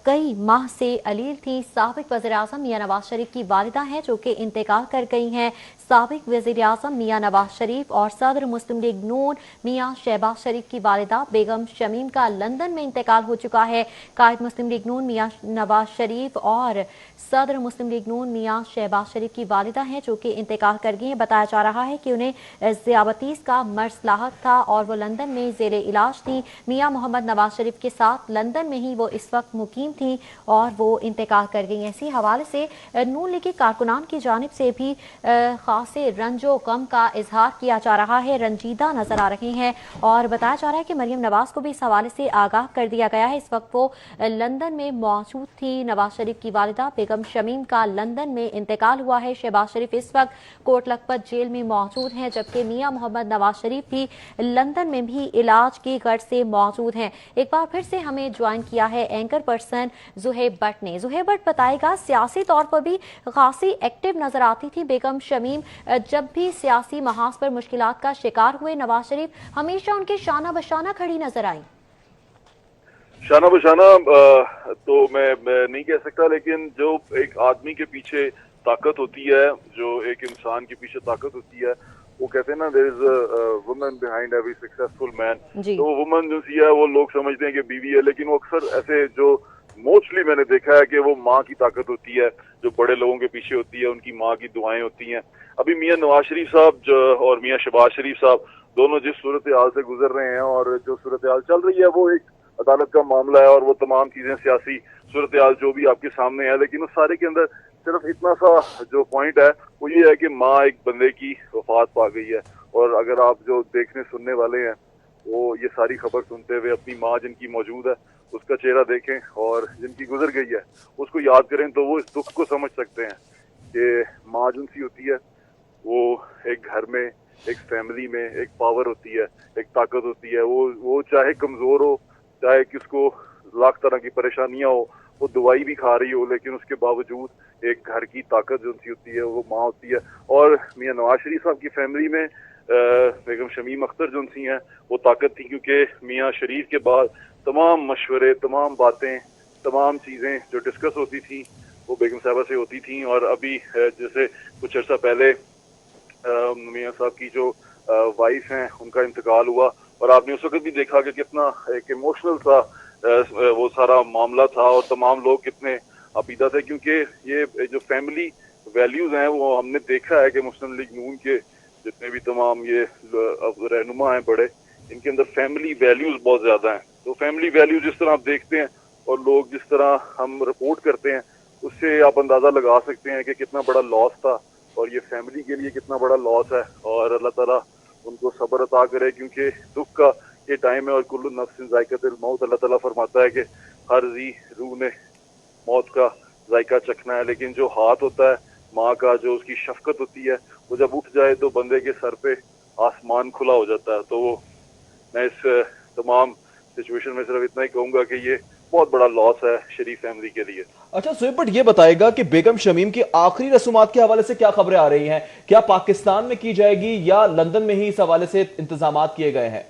E: कई माह से अलील थी। साबिक वज़ीर आज़म मियाँ नवाज शरीफ की वालिदा हैं जो कि इंतकाल कर गई हैं। साबिक वज़ीर आज़म मियाँ नवाज शरीफ और सदर मुस्लिम लीग नून मियाँ शहबाज शरीफ की वालिदा बेगम शमीम का लंदन में इंतकाल हो चुका है। कायद मुस्लिम लीग नून मियाँ नवाज शरीफ और सदर मुस्लिम लीग नून मियाँ शहबाज शरीफ की वालिदा हैं जो कि इंतकाल कर गई हैं। बताया जा रहा है कि उन्हें ज़ियाबतीस का मर्ज लाहक था और वो लंदन में ज़ेरे इलाज थी। मियाँ मोहम्मद नवाज शरीफ के साथ लंदन में ही वो इस वक्त मुकीम थी और वो इंतकाल कर गई। इसी हवाले से नून लीगी कारकुनान की जानिब से भी खासे रंजो गम का इजहार किया जा रहा है, रंजीदा नजर आ रहे हैं और बताया जा रहा है कि मरियम नवाज को भी इस हवाले से आगाह कर दिया गया है। इस वक्त वो लंदन में मौजूद थी। नवाज शरीफ की वालिदा बेगम शमीम का लंदन में इंतकाल हुआ है। शहबाज शरीफ इस वक्त कोट लखपत जेल में मौजूद हैं, जबकि मियाँ मोहम्मद नवाज शरीफ भी लंदन में भी इलाज की गर्ज से मौजूद हैं। एक बार फिर से हमें ज्वाइन किया है एंकर पर्सन ज़ुहैब भट्ट ने। ज़ुहैब भट्ट बताएगा, सियासी तौर पर भी खासी एक्टिव नजर आती थी बेगम शमीम। जब भी सियासी महाज पर मुश्किलात का शिकार हुए नवाज शरीफ हमेशा उनके शाना बशाना खड़ी नजर आई।
C: शाना बशाना तो मैं नहीं कह सकता, लेकिन जो एक आदमी के पीछे ताकत होती है, जो एक इंसान के पीछे ताकत होती है, वो कहते हैं ना, there is a woman behind every successful man. तो वो वुमन जो सी है वो लोग समझते हैं कि बीवी है, लेकिन वो अक्सर ऐसे जो मोस्टली मैंने देखा है कि वो माँ की ताकत होती है, जो बड़े लोगों के पीछे होती है, उनकी माँ की दुआएं होती हैं। अभी मियाँ नवाज शरीफ साहब और मियाँ शहबाज शरीफ साहब दोनों जिस सूरत हाल से गुजर रहे हैं और जो सूरत हाल चल रही है वो एक अदालत का मामला है और वो तमाम चीजें सियासी सूरत हाल जो भी आपके सामने है, लेकिन उस सारे के अंदर सिर्फ इतना सा जो पॉइंट है वो ये है कि माँ एक बंदे की वफात पा गई है। और अगर आप जो देखने सुनने वाले हैं वो ये सारी खबर सुनते हुए अपनी माँ जिनकी मौजूद है उसका चेहरा देखें और जिनकी गुजर गई है उसको याद करें, तो वो इस दुख को समझ सकते हैं कि माँ जो सी होती है वो एक घर में, एक फैमिली में एक पावर होती है, एक ताकत होती है। वो चाहे कमजोर हो, चाहे किसको लाख तरह की परेशानियां हो, वो दवाई भी खा रही हो, लेकिन उसके बावजूद एक घर की ताकत जो सी होती है वो माँ होती है। और मियाँ नवाज शरीफ साहब की फैमिली में बेगम शमीम अख्तर जो सी हैं वो ताकत थी, क्योंकि मियाँ शरीफ के बाद तमाम मशवरे, तमाम बातें, तमाम चीजें जो डिस्कस होती थी वो बेगम साहबा से होती थी। और अभी जैसे कुछ अर्सा पहले मियाँ साहब की जो वाइफ हैं उनका इंतकाल हुआ और आपने उस वक्त भी देखा कि कितना एक इमोशनल सा वो सारा मामला था और तमाम लोग कितने अकीदा थे, क्योंकि ये जो फैमिली वैल्यूज हैं वो हमने देखा है कि मुस्लिम लीग नून के जितने भी तमाम ये रहनुमा हैं बड़े, इनके अंदर फैमिली वैल्यूज बहुत ज्यादा हैं। तो फैमिली वैल्यूज जिस तरह आप देखते हैं और लोग जिस तरह हम रिपोर्ट करते हैं, उससे आप अंदाजा लगा सकते हैं कि कितना बड़ा लॉस था और ये फैमिली के लिए कितना बड़ा लॉस है। और अल्लाह ताला उनको सब्र अता करे, क्योंकि दुख का ये टाइम है और कुल्लु नफ्सिन ज़ायक़तुल मौत, अल्लाह ताला फरमाता है कि हर जी रूह ने मौत का जायका चखना है, लेकिन जो हाथ होता है माँ का, जो उसकी शफकत होती है, वो जब उठ जाए तो बंदे के सर पे आसमान खुला हो जाता है। तो मैं इस तमाम सिचुएशन में सिर्फ इतना ही कहूँगा कि ये बहुत बड़ा लॉस है शरीफ फैमिली के लिए।
F: अच्छा सुहेब भट्ट, ये बताएगा कि बेगम शमीम की आखिरी रसूमात के हवाले से क्या खबरें आ रही हैं? क्या पाकिस्तान में की जाएगी या लंदन में ही इस हवाले से इंतजाम किए गए हैं?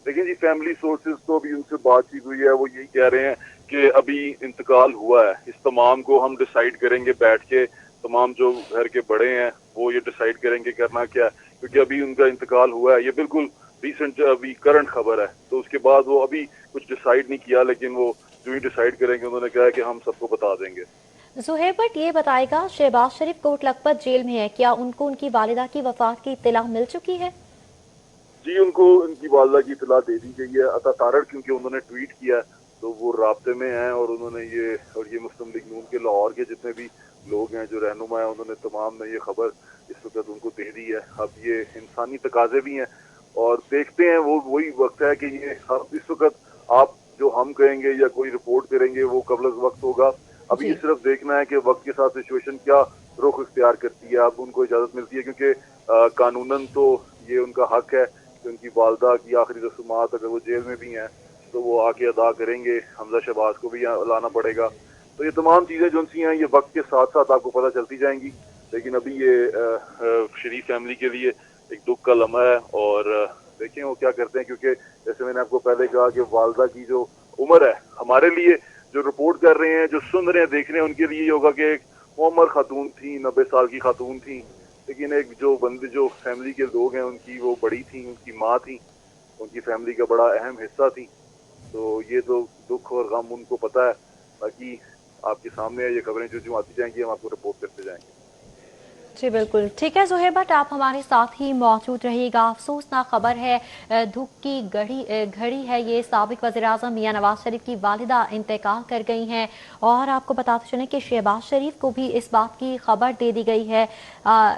C: देखिए जी, फैमिली सोर्सेज तो अभी उनसे बातचीत हुई है, वो यही कह रहे हैं कि अभी इंतकाल हुआ है, इस तमाम को हम डिसाइड करेंगे बैठ के, तमाम जो घर के बड़े हैं वो ये डिसाइड करेंगे करना क्या है, क्योंकि अभी उनका इंतकाल हुआ है। ये बिल्कुल रिसेंट अभी करंट खबर है, तो उसके बाद वो अभी कुछ डिसाइड नहीं किया, लेकिन वो जो ही डिसाइड करेंगे उन्होंने कहा है कि हम सबको बता देंगे।
E: सुहेब भट्ट, ये बताएगा शहबाज शरीफ कोट लखपत जेल में है, क्या उनको उनकी वालिदा की वफात की इत्तला मिल चुकी है?
C: जी, उनको उनकी वालिदा की इत्तला दे दी गई है। अता तारड़ क्योंकि उन्होंने ट्वीट किया तो वो राब्ते में हैं और उन्होंने ये मुस्लिम लीग नून के लाहौर के जितने भी लोग हैं जो रहनुमा हैं, उन्होंने तमाम ने ये खबर इस वक्त उनको दे दी है। अब ये इंसानी तकाजे भी हैं और देखते हैं, वो वही वक्त है कि ये अब इस वक्त आप जो हम कहेंगे या कोई रिपोर्ट करेंगे वो कबल वक्त होगा। अभी ये सिर्फ देखना है कि वक्त के साथ सिचुएशन क्या रुख इख्तियार करती है। अब उनको इजाजत मिलती है क्योंकि कानूनन तो ये उनका हक है कि उनकी वालदा की आखिरी रसूमात अगर वो जेल में भी हैं तो वो आके अदा करेंगे। हमजा शहबाज को भी लाना पड़ेगा। तो ये तमाम चीज़ें जो सी हैं ये वक्त के साथ साथ आपको पता चलती जाएंगी, लेकिन अभी ये शरीफ फैमिली के लिए एक दुख का लम्हा है और देखें वो क्या करते हैं, क्योंकि जैसे मैंने आपको पहले कहा कि वालदा की जो उम्र है, हमारे लिए जो रिपोर्ट कर रहे हैं, जो सुन रहे हैं, देख रहे हैं, उनके लिए ये होगा कि एक उम्र खातून थी, 90 साल की खातून थी, लेकिन एक जो बंदे जो फैमिली के लोग हैं उनकी वो बड़ी थी, उनकी माँ थी, उनकी फैमिली का बड़ा अहम हिस्सा थी। तो ये तो दुख और गम उनको पता है। बाकी आपके सामने ये खबरें जो आती जाएंगी हम आपको रिपोर्ट करते जाएंगे।
E: जी बिल्कुल ठीक है सुहेब भट्ट, आप हमारे साथ ही मौजूद रहिएगा। अफसोसनाक खबर है, दुख की घड़ी है ये। साबिक वज़ीर-ए-आज़म मियां नवाज शरीफ की वालिदा इंतकाल कर गई हैं और आपको बताते चलें कि शहबाज शरीफ को भी इस बात की खबर दे दी गई है।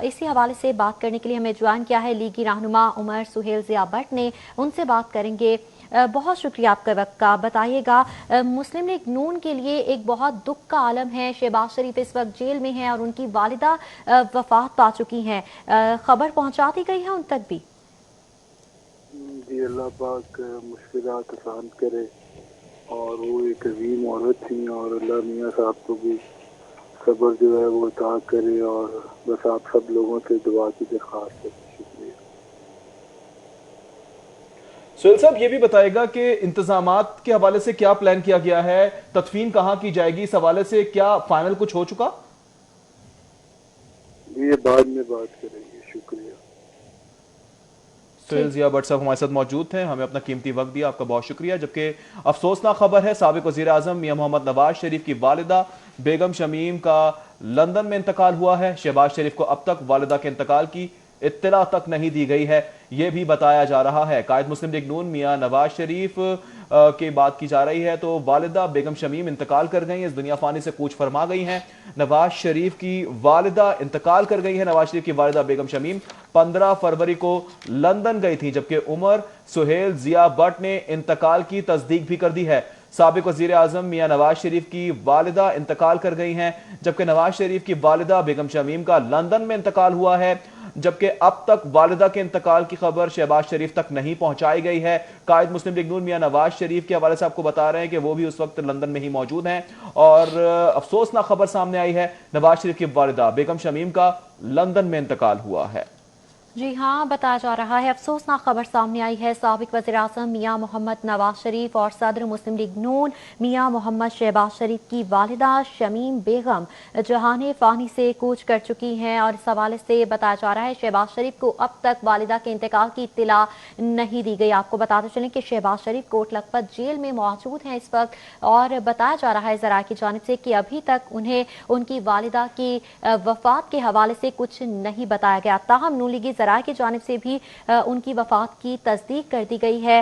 E: इसी हवाले से बात करने के लिए हमें ज्वाइन किया है लीगी रहनुमा उमर सुहेल ज़िया भट्ट ने, उनसे बात करेंगे। बहुत शुक्रिया आपका वक्त का। बताइएगा, मुस्लिम लीग नून के लिए एक बहुत दुख का आलम है, शहबाज शरीफ इस वक्त जेल में हैं और उनकी वालिदा वफात पा चुकी हैं, खबर पहुंचा दी गई है उन तक भी?
G: जी, अल्लाह पाक मुश्किलात आसान करे और वो एक अजीम औरत थी और अल्लाह मियाँ साहब को भी सब्र जो है वो अता करे और बस आप सब लोगों से दुआ की दरख्वास्त है।
F: सुहेल साहब, ये भी बताएगा कि इंतजामात के हवाले से क्या प्लान किया गया है, तदफीन कहाँ की जाएगी, इस हवाले से क्या फाइनल कुछ हो चुका?
G: ये बाद में बात करेंगे। शुक्रिया।
F: सुहेल ज़िया भट्ट साहब हमारे साथ मौजूद थे, हमें अपना कीमती वक्त दिया, आपका बहुत शुक्रिया। जबकि अफसोसनाक खबर है, साबिक वज़ीर-ए-आज़म मियां मोहम्मद नवाज शरीफ की वालिदा बेगम शमीम का लंदन में इंतकाल हुआ है। शहबाज शरीफ को अब तक वालिदा के इंतकाल की इत्तला तक नहीं दी गई है, यह भी बताया जा रहा है। कायद मुस्लिम लीग नून मियां नवाज शरीफ की बात की जा रही है तो वालिदा बेगम शमीम इंतकाल कर गई हैं, इस दुनिया फानी से कूच फरमा गई हैं। नवाज शरीफ की वालिदा इंतकाल कर गई है। नवाज शरीफ की वालिदा बेगम शमीम 15 फरवरी को लंदन गई थी, जबकि उमर सुहेल ज़िया भट्ट ने इंतकाल की तस्दीक भी कर दी है। साबिक वज़ीर आज़म मियां नवाज शरीफ की वालिदा इंतकाल कर गई हैं, जबकि नवाज शरीफ की वालिदा बेगम शमीम का लंदन में इंतकाल हुआ है। जबकि अब तक वालिदा के इंतकाल की खबर शहबाज शरीफ तक नहीं पहुंचाई गई है। कायद मुस्लिम लीग नून मियां नवाज शरीफ के हवाले से आपको बता रहे हैं कि वो भी उस वक्त लंदन में ही मौजूद हैं और अफसोसनाक खबर सामने आई है, नवाज शरीफ की वालिदा बेगम शमीम का लंदन में इंतकाल हुआ है।
E: जी हाँ, बताया जा रहा है। अफसोसनाक खबर सामने आई है। साबिक वज़ीर-ए-आज़म मियां मोहम्मद नवाज शरीफ और सदर मुस्लिम लीग नून मियां मोहम्मद शहबाज शरीफ की वालिदा शमीम बेगम जहाने फ़ानी से कूच कर चुकी हैं और इस हवाले से बताया जा रहा है शहबाज शरीफ को अब तक वालिदा के इंतकाल की इत्तला नहीं दी गई। आपको बताते चलें कि शहबाज शरीफ कोट लखपत जेल में मौजूद हैं इस वक्त, और बताया जा रहा है ज़राए की जानिब से कि अभी तक उन्हें उनकी वालिदा की वफात के हवाले से कुछ नहीं बताया गया। ताहम नून लीगी ज़राए की जानिब से भी उनकी वफात की तस्दीक कर दी गई है।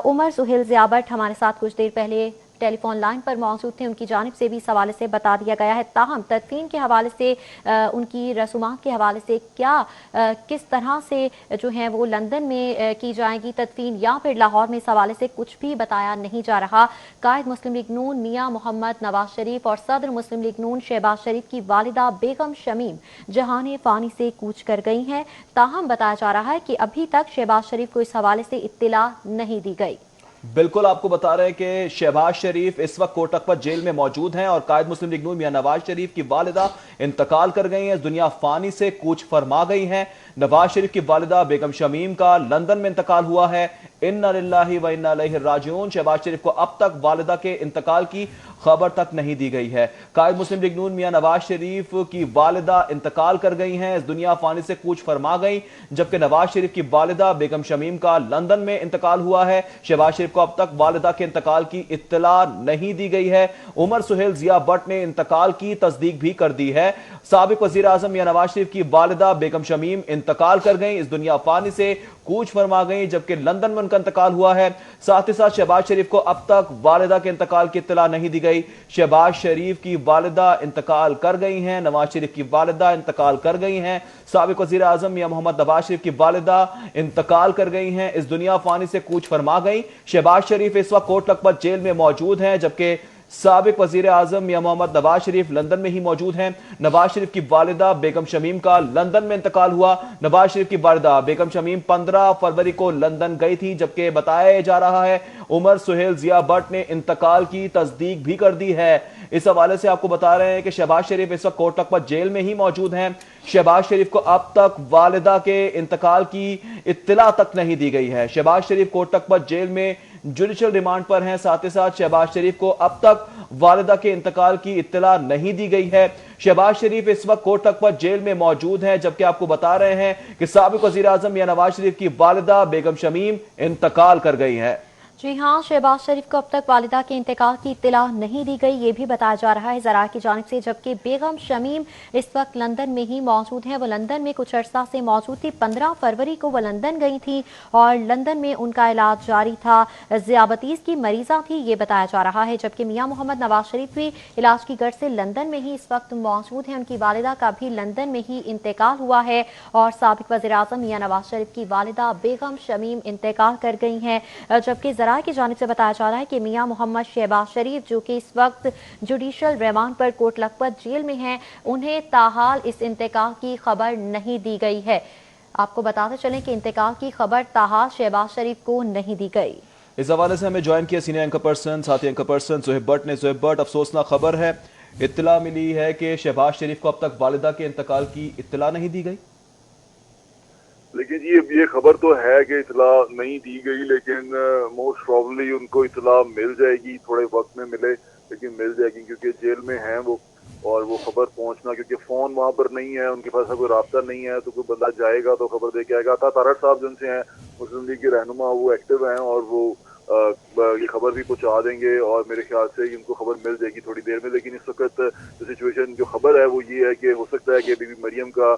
E: उमर सुहेल ज़ियाबट हमारे साथ कुछ देर पहले टेलीफोन लाइन पर मौजूद थे, उनकी जानिब से भी इस हवाले से बता दिया गया है। ताहम तदफीन के हवाले से उनकी रसूमात के हवाले से क्या किस तरह से जो है वो लंदन में की जाएगी तदफीन या फिर लाहौर में, इस हवाले से कुछ भी बताया नहीं जा रहा। कायद मुस्लिम लीग नून मियां मोहम्मद नवाज शरीफ और सदर मुस्लिम लीग नून शहबाज शरीफ की वालिदा बेगम शमीम जहाने फ़ानी से कूच कर गई हैं। ताहम बताया जा रहा है कि अभी तक शहबाज शरीफ को इस हवाले से इत्तिला नहीं दी गई।
F: बिल्कुल आपको बता रहे हैं कि शहबाज शरीफ इस वक्त कोट लखपत जेल में मौजूद हैं और कायद मुस्लिम लीग नून मियां नवाज शरीफ की वालिदा इंतकाल कर गई हैं, दुनिया फानी से कूच फरमा गई हैं। नवाज शरीफ की वालिदा बेगम शमीम का लंदन में इंतकाल हुआ है। इन्ना लिल्लाहि व इन्ना इलैहि राजिऊन। शहबाज शरीफ को अब तक वालिदा के इंतकाल की खबर तक नहीं दी गई है। कायद मुस्लिम लीग नून मियां नवाज शरीफ की वालिदा इंतकाल कर गई हैं, इस दुनिया फानी से कूच फरमा गई, जबकि नवाज शरीफ की वालिदा बेगम शमीम का लंदन में इंतकाल हुआ है। शहबाज शरीफ को अब तक वालिदा के इंतकाल की इत्तला नहीं दी गई है। उमर सुहेल ज़िया भट्ट ने इंतकाल की तस्दीक भी कर दी है। साबिक वज़ीर आज़म मियां नवाज शरीफ की वालिदा बेगम शमीम इंतकाल कर गई, इस दुनिया फानी से कूच फरमा गई, जबकि लंदन में उनका इंतकाल हुआ है। साथ ही साथ शहबाज शरीफ को अब तक वालिदा के इंतकाल की इत्तला नहीं दी गई। शहबाज शरीफ की वालिदा इंतकाल कर गई हैं, नवाज शरीफ की वालिदा इंतकाल कर गई हैं। साबिक वज़ीर आज़म मियां मोहम्मद नवाज शरीफ की वालिदा इंतकाल कर गई हैं, इस दुनिया फानी से कूच फरमा गई। शहबाज शरीफ इस वक्त कोट लखपत जेल में मौजूद हैं, जबकि साबिक वज़ीर आज़म मियां मोहम्मद नवाज शरीफ लंदन में ही मौजूद हैं। नवाज शरीफ की वालिदा बेगम शमीम का लंदन में इंतकाल हुआ। नवाज शरीफ की वालिदा बेगम शमीम 15 फरवरी को लंदन गई थी, जबकि बताया जा रहा है उमर सुहेल ज़िया भट्ट ने इंतकाल की तस्दीक भी कर दी है। इस हवाले से आपको बता रहे हैं कि शहबाज शरीफ इस वक्त कोट लखपत जेल में ही मौजूद हैं। शहबाज शरीफ को अब तक वालिदा के इंतकाल की इत्तला तक नहीं दी गई है। शहबाज शरीफ कोट लखपत जेल में जुडिशल रिमांड पर हैं। साथ ही साथ शहबाज शरीफ को अब तक वालिदा के इंतकाल की इत्तला नहीं दी गई है। शहबाज शरीफ इस वक्त कोट लखपत जेल में मौजूद हैं, जबकि आपको बता रहे हैं कि साबिक वज़ीर आज़म मियां नवाज शरीफ की वालिदा बेगम शमीम इंतकाल कर गई हैं।
E: जी हाँ, शहबाज शरीफ को अब तक वालिदा के इंतकाल की इत्तला नहीं दी गई, ये भी बताया जा रहा है ज़राए की जानिब से, जबकि बेगम शमीम इस वक्त लंदन में ही मौजूद हैं। वो लंदन में कुछ अर्सा से मौजूद थी। 15 फरवरी को वो लंदन गई थी और लंदन में उनका इलाज जारी था। ज़ियाबतीस की मरीज़ा थी, ये बताया जा रहा है, जबकि मियां मोहम्मद नवाज शरीफ भी इलाज की गर्ज से लंदन में ही इस वक्त मौजूद हैं। उनकी वालिदा का भी लंदन में ही इंतकाल हुआ है और साबिक वज़ीर आज़म मियां नवाज शरीफ की वालिदा बेगम शमीम इंतकाल कर गई हैं। जबकि ज़राए की जानिब से बताया जा रहा है कि मियां मोहम्मद शहबाज शरीफ, जो कि इस वक्त जुडिशल रिमांड पर कोट लखपत जेल में हैं, उन्हें ताहाल इस इंतकाल की खबर नहीं दी गई है। आपको बताते चलें कि इंतकाल की खबर ताहाल शहबाज शरीफ को नहीं दी गई।
F: इस हवाले से हमें ज्वाइन किया सीनियर एंकर पर्सन साथी एंकर पर्सन सुहेब भट्ट ने। सुहेब भट्ट, अफसोसनाक खबर है, इत्तला मिली है कि शहबाज शरीफ को अब तक वालिदा के इंतकाल की इत्तला नहीं दी गई।
C: लेकिन जी ये खबर तो है कि इतला नहीं दी गई, लेकिन मोस्ट प्रॉब्ली उनको इतला मिल जाएगी, थोड़े वक्त में मिले लेकिन मिल जाएगी, क्योंकि जेल में हैं वो, और वो खबर पहुंचना, क्योंकि फ़ोन वहाँ पर नहीं है, उनके पास कोई रास्ता नहीं है, तो कोई बंदा जाएगा तो खबर दे के आएगा। तारड़ साहब जिनसे हैं मुस्लिम लीग के रहनुमा, वो एक्टिव हैं और वो ये खबर भी पहुंचा देंगे और मेरे ख्याल से इनको खबर मिल जाएगी थोड़ी देर में। लेकिन इस वक्त जो सिचुएशन, जो खबर है वो ये है कि हो सकता है कि बीबी मरियम का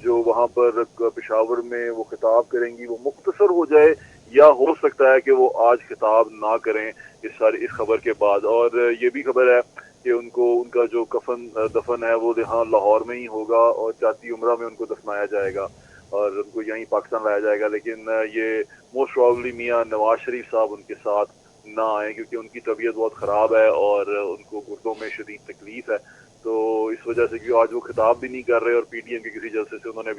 C: जो वहाँ पर पेशावर में वो खिताब करेंगी वो मुख्तसर हो जाए, या हो सकता है कि वो आज खिताब ना करें इस खबर के बाद। और ये भी खबर है कि उनको उनका जो दफन है वो यहाँ लाहौर में ही होगा और जाती उम्रा में उनको दफनाया जाएगा और उनको यहीं पाकिस्तान लाया जाएगा। लेकिन ये मोस्ट प्रॉब्ली मियां नवाज शरीफ साहब उनके साथ ना आए, क्योंकि उनकी तबीयत बहुत ख़राब है और उनको गुर्दों में शदीद तकलीफ है। तो इस वजह से कि आज वो खिताब भी नहीं कर रहे और पीटीएम के किसी जलसे से उन्होंने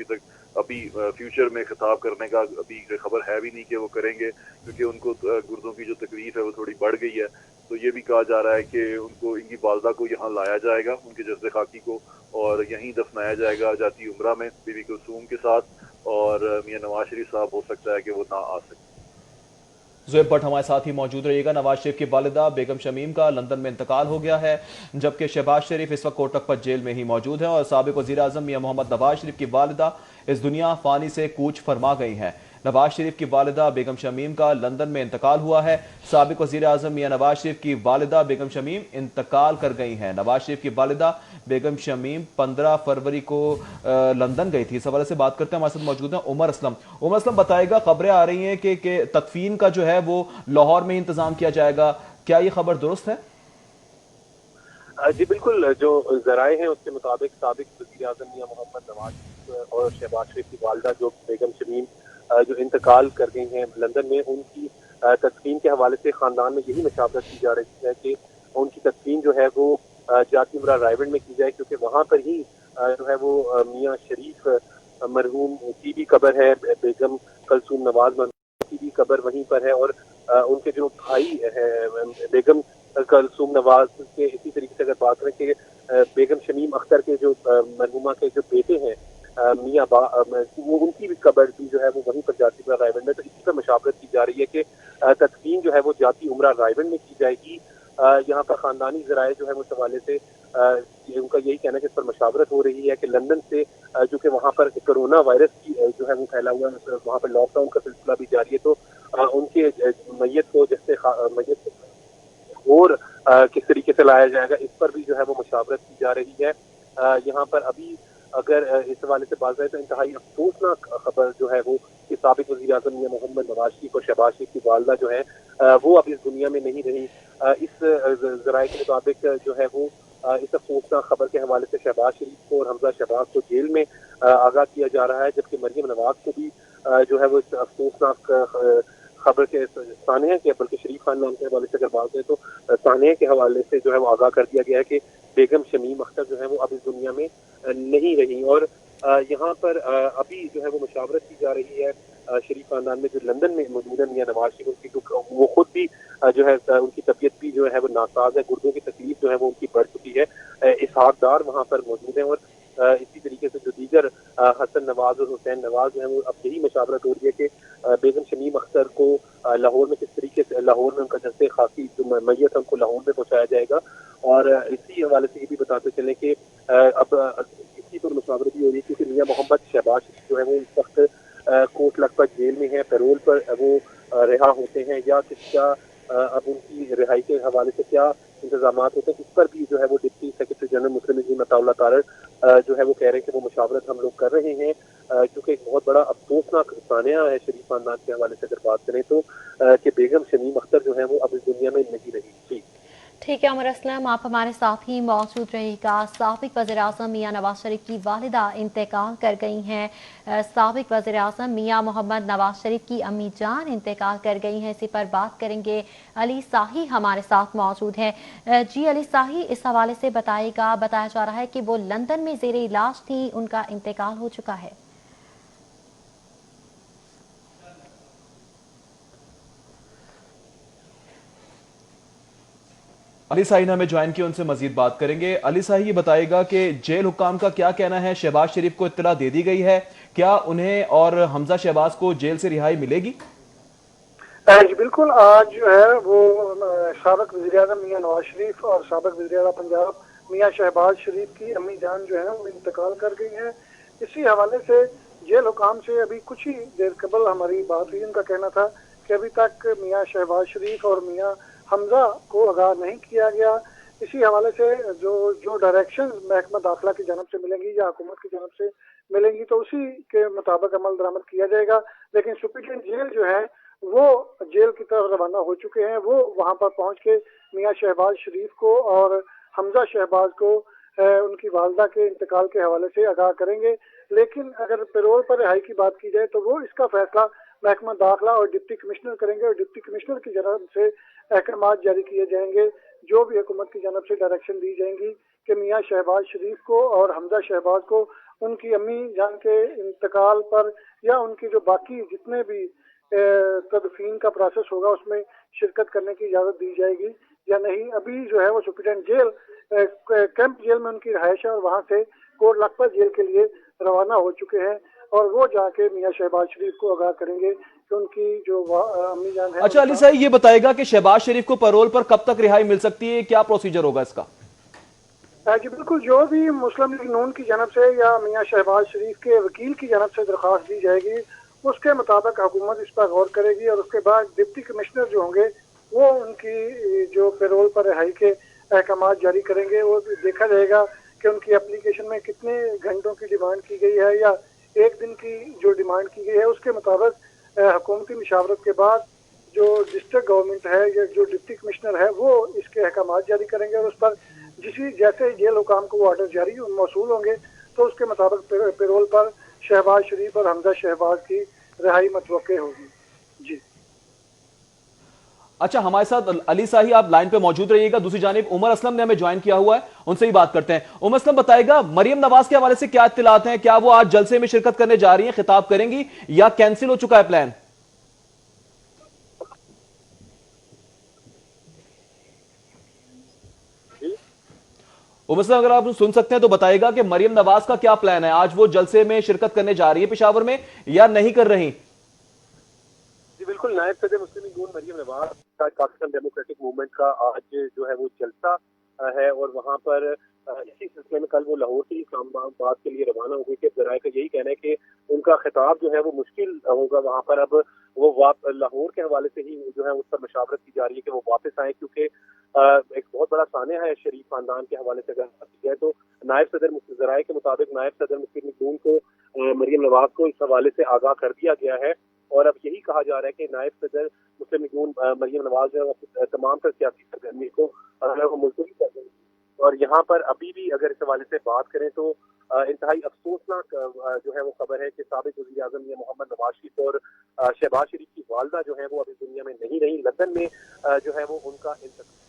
C: अभी फ्यूचर में खिताब करने का अभी खबर है भी नहीं कि वो करेंगे, क्योंकि उनको गुर्दों की जो तकलीफ है वो थोड़ी बढ़ गई है। तो ये भी कहा जा रहा है कि उनको, इनकी वालदा को यहाँ लाया जाएगा, उनके जज्बे खाकी को, और यहीं दफनाया जाएगा जाती उम्रा में बीबी कुलसूम के साथ। اور میاں نواز شریف صاحب ہو سکتا ہے کہ وہ نہ آ سکے۔
F: زویب بٹ ہمارے ساتھ ہی موجود رہیے گا۔ نواز شریف کی والدہ بیگم شمیم کا لندن میں انتقال ہو گیا ہے، جبکہ شہباز شریف اس وقت کوٹک پت جیل میں ہی موجود ہیں، اور سابق وزیر اعظم میاں محمد نواز شریف کی والدہ اس دنیا فانی سے کوچ فرما گئی ہیں۔ نواز شریف کی والدہ بیگم شمیم کا لندن میں انتقال ہوا ہے۔ سابق وزیر اعظم میاں نواز شریف کی والدہ بیگم شمیم انتقال کر گئی ہیں۔ نواز شریف کی والدہ بیگم شمیم 15 فروری کو لندن گئی تھی۔ اس حوالے سے بات کرتے ہیں، ہمارے ساتھ موجود ہیں عمر اسلم۔ عمر اسلم بتائے گا، خبریں آ رہی ہیں کہ تدفین کا جو ہے وہ لاہور میں انتظام کیا جائے گا، کیا یہ خبر درست ہے؟
B: جی بالکل، جو ذرائع ہیں اس کے مطابق سابق وزیر اعظم میاں محمد نواز شریف اور شہباز شریف کی والدہ جو بیگم شمیم جو انتقال کر گئی ہیں لندن میں، ان کی تدفین کے حوالے سے خاندان میں یہی مشاورت کی جا رہی ہے کہ ان کی تدفین جو ہے وہ جاتی امرا رائے گنج میں کی جائے، کیونکہ وہاں پر ہی جو ہے وہ میاں شریف مرحوم کی بھی قبر ہے، بیگم کلثوم نواز مرحوم کی بھی قبر وہیں پر ہے، اور ان کے جو بھائی ہے بیگم کلثوم نواز کے اسی طریقے سے اگر بات کریں کہ بیگم شمیم اختر کے جو مرحومہ کے جو بیٹے ہیں میاں وہ ان کی بھی قبر بھی جو ہے وہ وہیں پر جاتی عمرہ رائے گنج میں، تو اسی پر مشاورت کی جا رہی ہے کہ تدفین جو ہے وہ جاتی عمرہ رائے گنج میں کی جائے گی۔ یہاں پر خاندانی ذرائع جو ہے اس حوالے سے ان کا یہی کہنا ہے کہ اس پر مشاورت ہو رہی ہے کہ لندن سے جو کہ وہاں پر کرونا وائرس کی جو ہے وہ پھیلا ہوا ہے، وہاں پر لاک ڈاؤن کا سلسلہ بھی جاری ہے، تو ان کے میت کو جیسے میت اور کس طریقے سے لایا جائے گا اس پر بھی جو ہے وہ مشاورت کی جا رہی ہے۔ یہاں پر ابھی اگر اس حوالے سے بات کریں تو انتہائی افسوسناک خبر جو ہے وہ کہ سابق وزیر اعظم میاں محمد نواز شریف اور شہباز شریف کی والدہ جو ہے وہ اب اس دنیا میں نہیں رہی۔ اس ذرائع کے مطابق جو ہے وہ اس افسوسناک خبر کے حوالے سے شہباز شریف کو اور حمزہ شہباز کو جیل میں آگاہ کیا جا رہا ہے، جبکہ مریم نواز کو بھی جو ہے وہ اس افسوسناک خبر کے سانحہ کے بلکہ شریف خاندان کے حوالے سے اگر بات کریں تو سانحہ کے حوالے سے جو ہے وہ آگاہ کر دیا گیا ہے کہ بیگم شمیم اختر جو ہے وہ اب اس دنیا میں نہیں رہی، اور یہاں پر ابھی جو ہے وہ مشاورت کی جا رہی ہے شریف خاندان میں جو لندن میں موجود ہے میاں نواز شریف کی، وہ خود بھی جو ہے ان کی طبیعت بھی جو ہے وہ ناساز ہے، گردوں کی تکلیف جو ہے وہ ان کی بڑھ چکی ہے، اسحاق ڈار وہاں پر موجود ہیں، اور اسی طریقے سے جو دیگر حسن نواز اور حسین نواز جو ہیں وہ اب یہی مشاورت ہو رہی ہے کہ بیگم شمیم اختر کو لاہور میں کس طریقے سے لاہور میں ان کا جیسے خاصی جو میت ہے ان کو لاہور میں پہنچایا جائے گا، اور اسی حوالے سے یہ بھی بتاتے چلیں کہ اب اسی پر مشاورت بھی ہو رہی ہے کیونکہ میاں محمد شہباز شریف جو ہے وہ اس وقت کوٹ لکھپت جیل میں ہے، پیرول پر وہ رہا ہوتے ہیں، یا کیا اب ان کی رہائی کے حوالے سے کیا انتظامات ہوتے ہیں، اس پر بھی جو ہے وہ ڈپٹی سیکرٹری جنرل مسلم لیگ عطا اللہ طارڑ جو ہے وہ کہہ رہے ہیں کہ وہ مشاورت ہم لوگ کر رہے ہیں، کیونکہ ایک بہت بڑا افسوسناک سانحہ ہے شریف خاندان کے حوالے سے اگر بات کریں تو کہ بیگم شمیم اختر جو ہے وہ اب اس دنیا میں نہیں رہی۔ جی
E: ٹھیک ہے عمر اسلم، آپ ہمارے ساتھ ہی موجود رہے گا۔ سابق وزیر اعظم میاں نواز شریف کی والدہ انتقال کر گئی ہیں، سابق وزیر اعظم میاں محمد نواز شریف کی امی جان انتقال کر گئی ہیں، اسی پر بات کریں گے۔ علی ساہی ہمارے ساتھ موجود ہیں۔ جی علی ساہی، اس حوالے سے بتائے گا، بتایا جا رہا ہے کہ وہ لندن میں زیر علاج تھی، ان کا انتقال ہو چکا ہے۔
F: علی ساہی نے ہمیں جوائن کیا، ان سے مزید بات کریں گے۔ علی ساہی یہ بتائے گا کہ جیل حکام کا کیا کہنا ہے، شہباز شریف کو اطلاع دے دی گئی ہے، کیا انہیں اور حمزہ شہباز کو جیل سے رہائی ملے گی؟
H: جی بالکل، آج جو ہے وہ سابق وزیر اعظم میاں نواز شریف اور سابق وزیر اعظم پنجاب میاں شہباز شریف کی امی جان جو ہے وہ انتقال کر گئی ہیں۔ اسی حوالے سے جیل حکام سے ابھی کچھ ہی دیر قبل ہماری بات ہوئی، ان کا کہنا تھا کہ ابھی تک میاں شہباز شریف اور میاں حمزہ کو آگاہ نہیں کیا گیا۔ اسی حوالے سے جو ڈائریکشن محکمہ داخلہ کی جانب سے ملیں گی یا حکومت کی جانب سے ملیں گی تو اسی کے مطابق عمل درآمد کیا جائے گا، لیکن سپرنٹینڈنٹ جیل جو ہے وہ جیل کی طرف روانہ ہو چکے ہیں، وہ وہاں پر پہنچ کے میاں شہباز شریف کو اور حمزہ شہباز کو ان کی والدہ کے انتقال کے حوالے سے آگاہ کریں گے، لیکن اگر پیرول پر رہائی کی بات کی جائے تو وہ اس کا فیصلہ محکمہ داخلہ اور ڈپٹی کمشنر کریں گے، اور ڈپٹی کمشنر کی جانب سے احکامات جاری کیے جائیں گے، جو بھی حکومت کی جانب سے ڈائریکشن دی جائیں گی کہ میاں شہباز شریف کو اور حمزہ شہباز کو ان کی امی جان کے انتقال پر یا ان کی جو باقی جتنے بھی تدفین کا پروسیس ہوگا اس میں شرکت کرنے کی اجازت دی جائے گی یا نہیں۔ ابھی جو ہے وہ سپرنٹینڈنٹ جیل کیمپ جیل میں ان کی رہائش ہے اور وہاں سے کوٹ لکھپت جیل کے لیے روانہ ہو چکے ہیں، اور وہ جا کے میاں شہباز شریف کو آگاہ کریں گے کہ ان کی جو امی جان ہے.
F: اچھا علی صاحب یہ بتائے گا کہ شہباز شریف کو پیرول پر کب تک رہائی مل سکتی ہے, کیا پروسیجر ہوگا اس کا؟
H: جی بالکل, جو بھی مسلم لیگ نون کی جانب سے یا میاں شہباز شریف کے وکیل کی جانب سے درخواست دی جائے گی اس کے مطابق حکومت اس پر غور کرے گی, اور اس کے بعد ڈپٹی کمشنر جو ہوں گے وہ ان کی جو پیرول پر رہائی کے احکامات جاری کریں گے. وہ دیکھا جائے گا کہ ان کی اپلیکیشن میں کتنے گھنٹوں کی ڈیمانڈ کی گئی ہے یا ایک دن کی جو ڈیمانڈ کی گئی ہے. اس کے مطابق حکومتی مشاورت کے بعد جو ڈسٹرکٹ گورنمنٹ ہے یا جو ڈپٹی کمشنر ہے وہ اس کے احکامات جاری کریں گے, اور اس پر جیسے جیل حکام کو وہ آرڈر جاری موصول ہوں گے تو اس کے مطابق پیرول پر شہباز شریف اور حمزہ شہباز کی رہائی متوقع ہوگی. جی
F: اچھا, ہمارے ساتھ علی صاحب آپ لائن پہ موجود رہیے گا. دوسری جانب عمر اسلم نے ہمیں جوائن کیا ہوا ہے, ان سے ہی بات کرتے ہیں. عمر اسلم بتائے گا مریم نواز کے حوالے سے کیا اطلاعات ہیں, کیا وہ آج جلسے میں شرکت کرنے جا رہی ہیں, خطاب کریں گی یا کینسل ہو چکا ہے پلان؟ عمر اسلم اگر آپ سن سکتے ہیں تو بتائے گا کہ مریم نواز کا کیا پلان ہے, آج وہ جلسے میں شرکت کرنے جا رہی ہے پشاور میں یا نہیں کر رہی؟
B: جی بالکل, نائب صدر مسلم لیگ نون مریم نواز پاکستان ڈیموکریٹک موومنٹ کا آج جو ہے وہ جلسہ ہے, اور وہاں پر اسی سلسلے میں کل وہ لاہور سے اسلام آباد کے لیے روانہ ہوئی کہ ذرائع کا یہی کہنا ہے کہ ان کا خطاب جو ہے وہ مشکل ہوگا وہاں پر. اب وہ لاہور کے حوالے سے ہی جو ہے اس پر مشاورت کی جا رہی ہے کہ وہ واپس آئیں, کیونکہ ایک بہت بڑا سانحہ ہے شریف خاندان کے حوالے سے اگر بات کی جائے تو نائب صدر ذرائع کے مطابق نائب صدر مسلم لیگ نون کو مریم نواز کو اس حوالے سے آگاہ کر دیا گیا ہے, اور اب یہی کہا جا رہا ہے کہ نائب صدر مسلم لیگ نون مریم نواز جو ہے تمام تر سیاسی سرگرمی کو ملتوی کر دیں گے. اور یہاں پر ابھی بھی اگر اس حوالے سے بات کریں تو انتہائی افسوسناک جو ہے وہ خبر ہے کہ سابق وزیر اعظم یہ محمد نواز شریف اور شہباز شریف کی والدہ جو ہے وہ ابھی دنیا میں نہیں رہی. لندن میں جو ہے وہ ان کا انتقال